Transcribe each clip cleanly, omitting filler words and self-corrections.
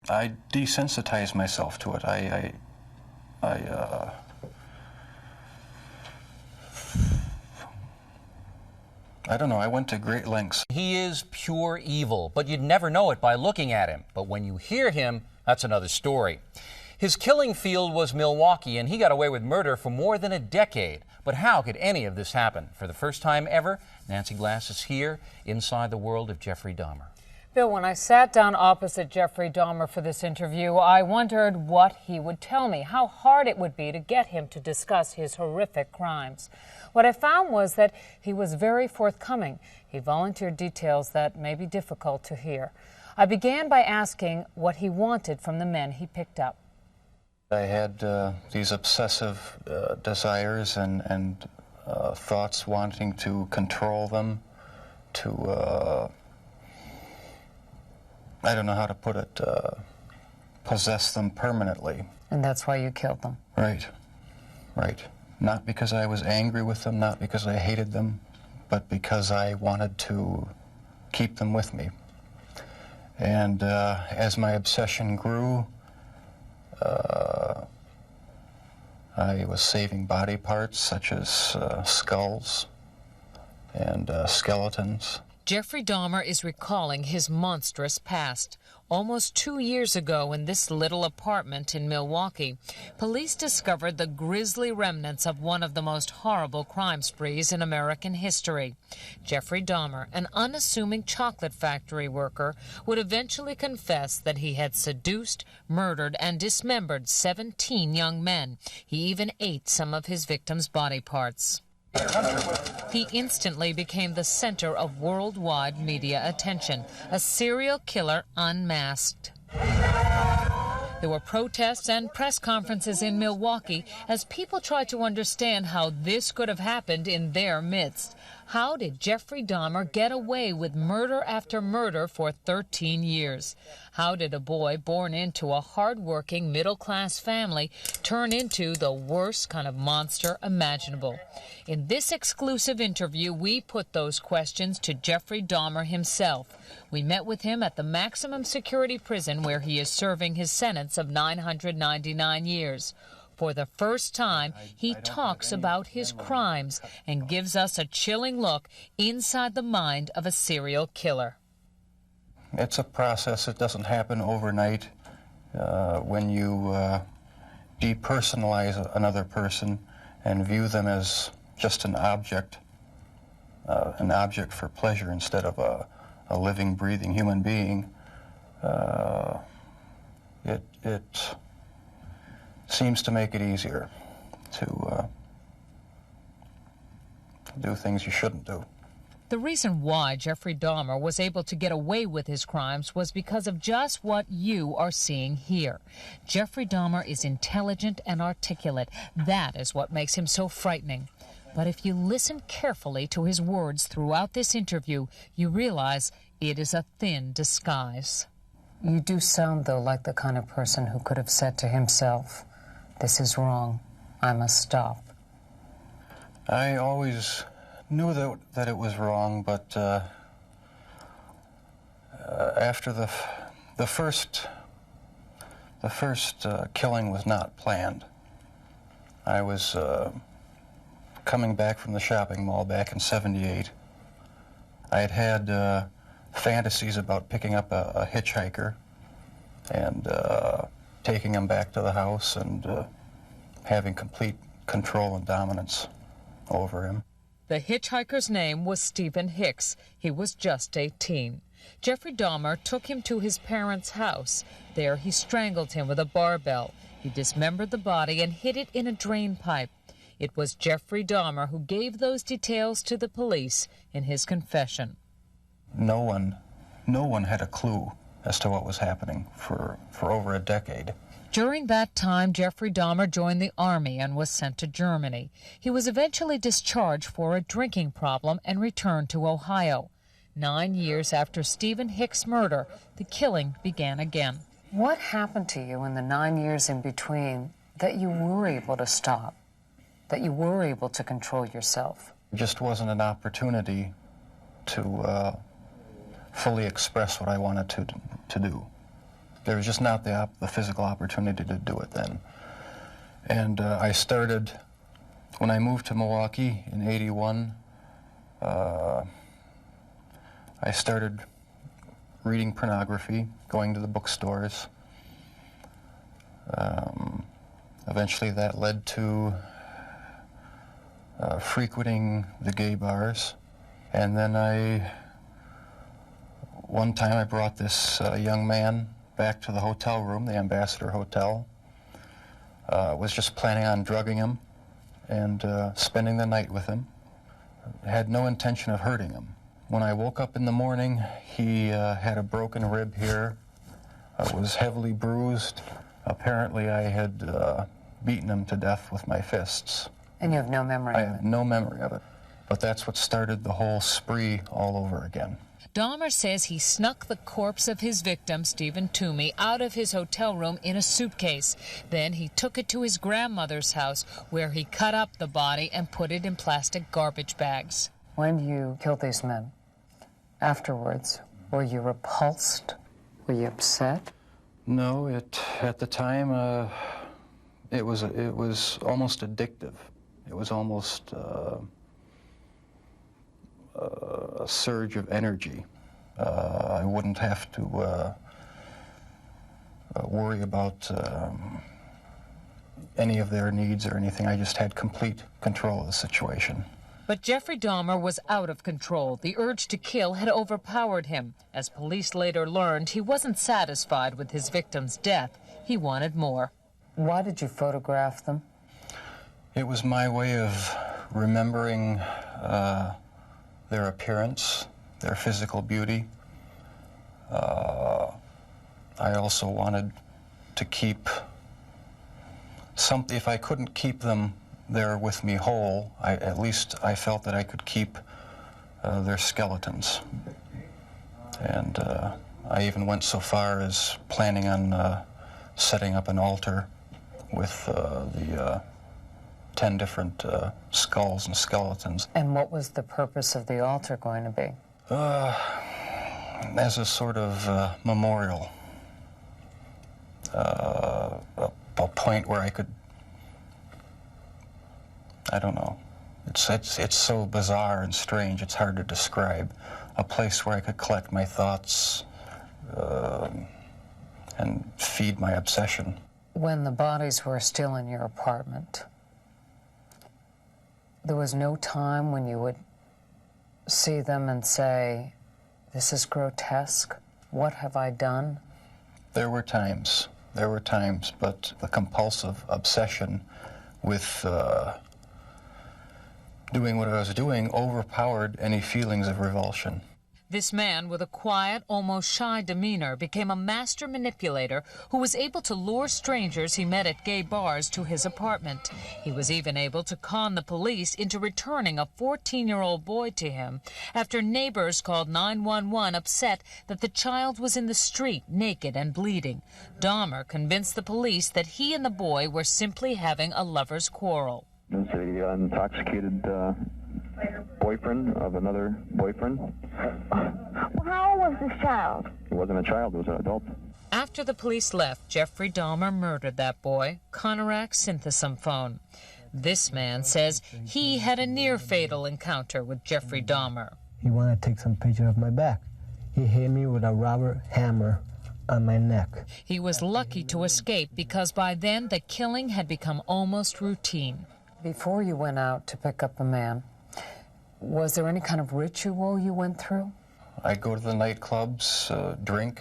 I desensitized myself to it. I don't know, I went to great lengths. He is pure evil, but you'd never know it by looking at him. But when you hear him, that's another story. His killing field was Milwaukee, and he got away with murder for more than a decade. But how could any of this happen? For the first time ever, Nancy Glass is here inside the world of Jeffrey Dahmer. Bill, when I sat down opposite Jeffrey Dahmer for this interview, I wondered what he would tell me, how hard it would be to get him to discuss his horrific crimes. What I found was that he was very forthcoming. He volunteered details that may be difficult to hear. I began by asking what he wanted from the men he picked up. I had these obsessive desires and thoughts wanting to control them, to, I don't know how to put it, possess them permanently. And that's why you killed them? Right, right. Not because I was angry with them, not because I hated them, but because I wanted to keep them with me. And as my obsession grew, I was saving body parts such as skulls and skeletons. Jeffrey Dahmer is recalling his monstrous past. Almost 2 years ago in this little apartment in Milwaukee, police discovered the grisly remnants of one of the most horrible crime sprees in American history. Jeffrey Dahmer, an unassuming chocolate factory worker, would eventually confess that he had seduced, murdered, and dismembered 17 young men. He even ate some of his victims' body parts. He instantly became the center of worldwide media attention, a serial killer unmasked. There were protests and press conferences in Milwaukee as people tried to understand how this could have happened in their midst. How did Jeffrey Dahmer get away with murder after murder for 13 years? How did a boy born into a hard-working middle-class family turn into the worst kind of monster imaginable? In this exclusive interview, we put those questions to Jeffrey Dahmer himself. We met with him at the maximum security prison where he is serving his sentence of 999 years. For the first time, he talks about his crimes and gives us a chilling look inside the mind of a serial killer. It's a process. It doesn't happen overnight. When you depersonalize another person and view them as just an object for pleasure instead of a living, breathing human being, it seems to make it easier to do things you shouldn't do. The reason why Jeffrey Dahmer was able to get away with his crimes was because of just what you are seeing here. Jeffrey Dahmer is intelligent and articulate. That is what makes him so frightening. But if you listen carefully to his words throughout this interview, you realize it is a thin disguise. You do sound, though, like the kind of person who could have said to himself, "This is wrong. I must stop." I always knew that it was wrong, but after the first killing was not planned. I was coming back from the shopping mall back in '78. I had fantasies about picking up a hitchhiker and taking him back to the house and having complete control and dominance over him. The hitchhiker's name was Stephen Hicks. He was just 18. Jeffrey Dahmer took him to his parents' house. There he strangled him with a barbell. He dismembered the body and hid it in a drain pipe. It was Jeffrey Dahmer who gave those details to the police in his confession. No one had a clue as to what was happening for over a decade. During that time, Jeffrey Dahmer joined the Army and was sent to Germany. He was eventually discharged for a drinking problem and returned to Ohio. 9 years after Stephen Hicks' murder, the killing began again. What happened to you in the 9 years in between that you were able to stop, that you were able to control yourself? It just wasn't an opportunity to fully express what I wanted to do. There was just not the physical opportunity to do it then. And I started, when I moved to Milwaukee in '81, I started reading pornography, going to the bookstores. Eventually that led to frequenting the gay bars. And then one time I brought this young man back to the hotel room, the Ambassador Hotel. Was just planning on drugging him and spending the night with him. Had no intention of hurting him. When I woke up in the morning, he had a broken rib here, was heavily bruised. Apparently I had beaten him to death with my fists. And you have no memory of it? I have no memory of it. But that's what started the whole spree all over again. Dahmer says he snuck the corpse of his victim, Stephen Toomey, out of his hotel room in a suitcase. Then he took it to his grandmother's house, where he cut up the body and put it in plastic garbage bags. When you killed these men, afterwards, were you repulsed? Were you upset? No, at the time, it was almost addictive. It was almost a surge of energy. I wouldn't have to worry about any of their needs or anything. I just had complete control of the situation. But Jeffrey Dahmer was out of control. The urge to kill had overpowered him. As police later learned, he wasn't satisfied with his victim's death. He wanted more. Why did you photograph them? It was my way of remembering their appearance, their physical beauty. I also wanted to keep something. If I couldn't keep them there with me whole, at least I felt that I could keep their skeletons. And I even went so far as planning on setting up an altar with the 10 different skulls and skeletons. And what was the purpose of the altar going to be? As a sort of memorial. A point where I could, I don't know, it's so bizarre and strange, it's hard to describe. A place where I could collect my thoughts and feed my obsession. When the bodies were still in your apartment, there was no time when you would see them and say, this is grotesque, what have I done? There were times, but the compulsive obsession with doing what I was doing overpowered any feelings of revulsion. This man with a quiet, almost shy demeanor became a master manipulator who was able to lure strangers he met at gay bars to his apartment. He was even able to con the police into returning a 14-year-old boy to him after neighbors called 911 upset that the child was in the street naked and bleeding. Dahmer convinced the police that he and the boy were simply having a lover's quarrel. It's an intoxicated boyfriend of another boyfriend. Well, how old was this child? He wasn't a child, he was an adult. After the police left, Jeffrey Dahmer murdered that boy, Conorak Synthesomphone. This man says he had a near-fatal encounter with Jeffrey Dahmer. He wanted to take some picture of my back. He hit me with a rubber hammer on my neck. He was lucky to escape because by then the killing had become almost routine. Before you went out to pick up a man, was there any kind of ritual you went through? I'd go to the nightclubs, drink,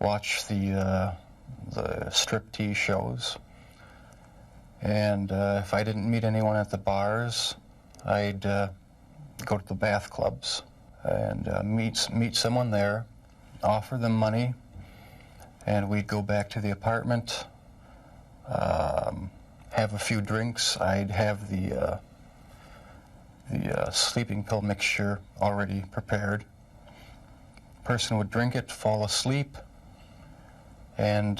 watch the striptease shows, and if I didn't meet anyone at the bars, I'd go to the bath clubs and meet someone there, offer them money, and we'd go back to the apartment, have a few drinks. I'd have the sleeping pill mixture already prepared. Person would drink it, fall asleep, and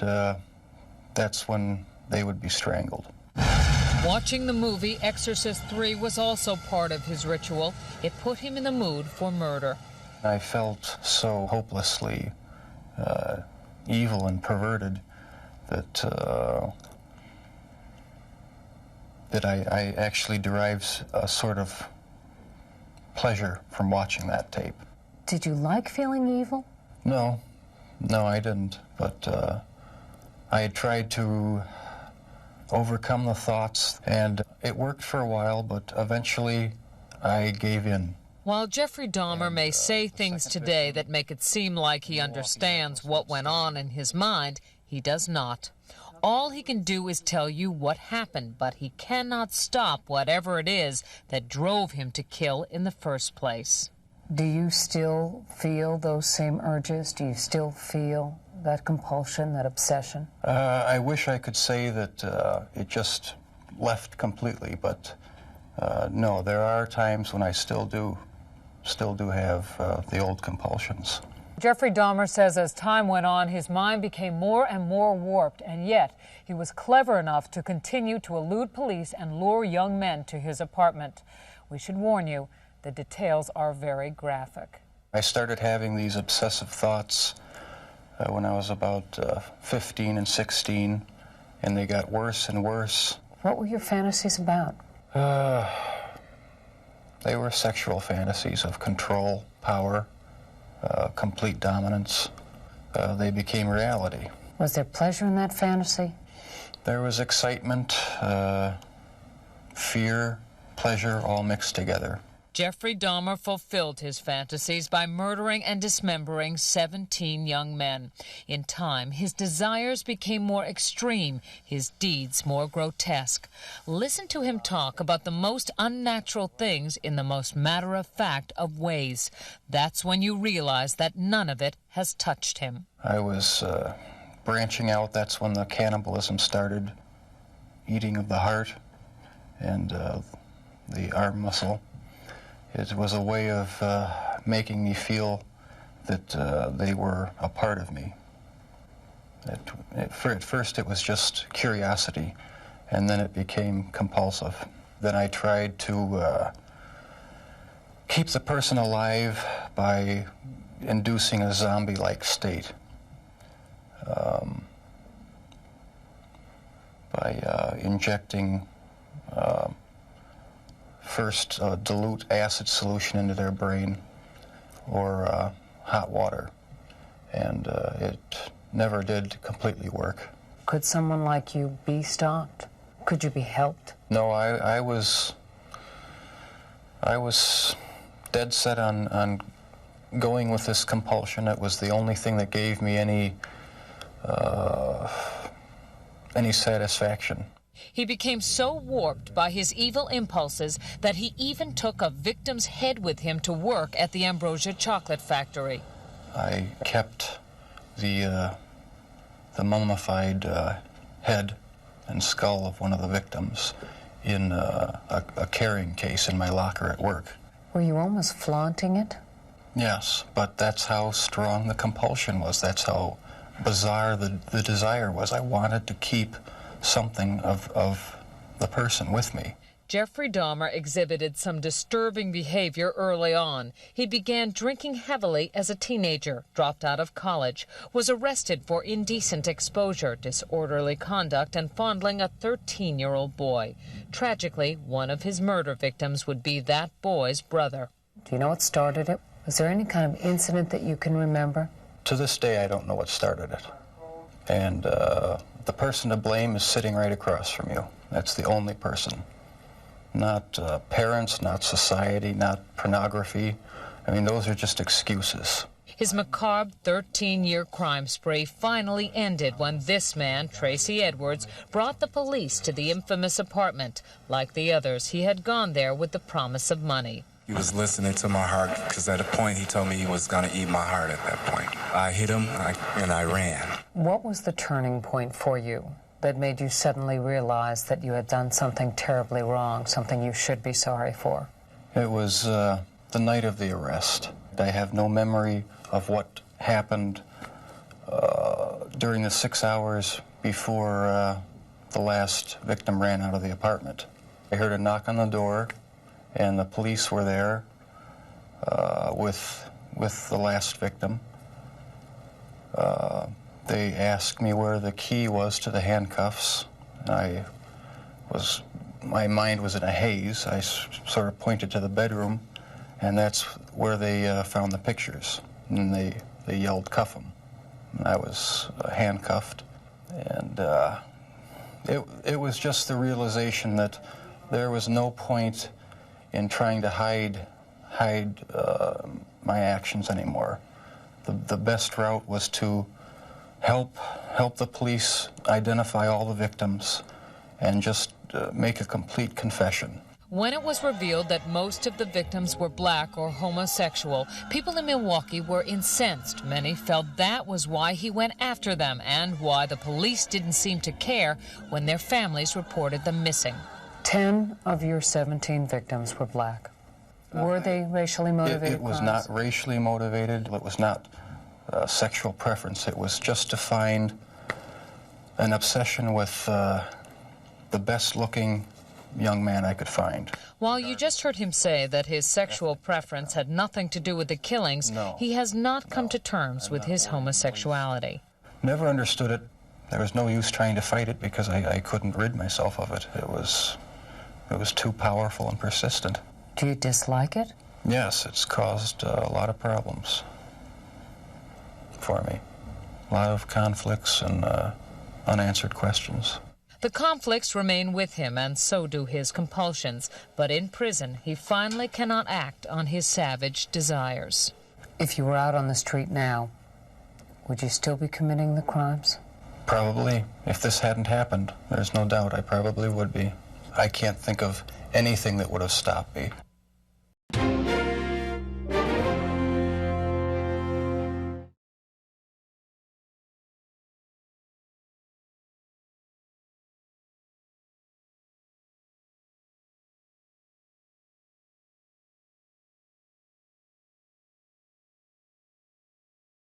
that's when they would be strangled. Watching the movie Exorcist 3 was also part of his ritual. It put him in the mood for murder. I felt so hopelessly evil and perverted that that I actually derive a sort of pleasure from watching that tape. Did you like feeling evil? No, I didn't. But I had tried to overcome the thoughts, and it worked for a while, but eventually I gave in. While Jeffrey Dahmer may say things today that make it seem like he understands what went on in his mind, he does not. All he can do is tell you what happened, but he cannot stop whatever it is that drove him to kill in the first place. Do you still feel those same urges? Do you still feel that compulsion, that obsession? I wish I could say that it just left completely, but no, there are times when I still do have the old compulsions. Jeffrey Dahmer says as time went on, his mind became more and more warped, and yet he was clever enough to continue to elude police and lure young men to his apartment. We should warn you, the details are very graphic. I started having these obsessive thoughts when I was about 15 and 16, and they got worse and worse. What were your fantasies about? They were sexual fantasies of control, power, complete dominance. They became reality. Was there pleasure in that fantasy? There was excitement, fear, pleasure, all mixed together. Jeffrey Dahmer fulfilled his fantasies by murdering and dismembering 17 young men. In time, his desires became more extreme, his deeds more grotesque. Listen to him talk about the most unnatural things in the most matter-of-fact of ways. That's when you realize that none of it has touched him. I was branching out. That's when the cannibalism started, eating of the heart and the arm muscle. It was a way of making me feel that they were a part of me. At first it was just curiosity, and then it became compulsive. Then I tried to keep the person alive by inducing a zombie-like state. By injecting first dilute acid solution into their brain or hot water, and it never did completely work. Could someone like you be stopped? Could you be helped? No, I was dead set on going with this compulsion. It was the only thing that gave me any satisfaction. He became so warped by his evil impulses that he even took a victim's head with him to work at the Ambrosia chocolate factory. I kept the mummified head and skull of one of the victims in a carrying case in my locker at work. Were you almost flaunting it? Yes, but that's how strong the compulsion was. That's how bizarre the desire was. I wanted to keep something of the person with me. Jeffrey Dahmer exhibited some disturbing behavior early on. He began drinking heavily as a teenager, dropped out of college, was arrested for indecent exposure, disorderly conduct, and fondling a 13-year-old boy. Tragically, one of his murder victims would be that boy's brother. Do you know what started it? Was there any kind of incident that you can remember? To this day, I don't know what started it. And the person to blame is sitting right across from you. That's the only person. Not parents, not society, not pornography. I mean, those are just excuses. His macabre 13-year crime spree finally ended when this man, Tracy Edwards, brought the police to the infamous apartment. Like the others, he had gone there with the promise of money. He was listening to my heart because at a point he told me he was going to eat my heart at that point. I hit him and I ran. What was the turning point for you that made you suddenly realize that you had done something terribly wrong, something you should be sorry for? It was the night of the arrest. I have no memory of what happened during the 6 hours before the last victim ran out of the apartment. I heard a knock on the door, and the police were there with the last victim. They asked me where the key was to the handcuffs. My mind was in a haze. I sort of pointed to the bedroom, and that's where they found the pictures. And they yelled, "Cuff him." And I was handcuffed. And it was just the realization that there was no point in trying to hide my actions anymore. The best route was to help the police identify all the victims and just make a complete confession. When it was revealed that most of the victims were black or homosexual, people in Milwaukee were incensed. Many felt that was why he went after them and why the police didn't seem to care when their families reported them missing. 10 of your 17 victims were black. Were they racially motivated It was crimes? not racially motivated. It was not sexual preference. It was just to find an obsession with the best-looking young man I could find. While you just heard him say that his sexual preference had nothing to do with the killings, he has not come to terms with his homosexuality. Never understood it. There was no use trying to fight it because I couldn't rid myself of it. It was too powerful and persistent. Do you dislike it? Yes, it's caused a lot of problems for me. A lot of conflicts and unanswered questions. The conflicts remain with him, and so do his compulsions. But in prison, he finally cannot act on his savage desires. If you were out on the street now, would you still be committing the crimes? Probably. If this hadn't happened, there's no doubt I probably would be. I can't think of anything that would have stopped me.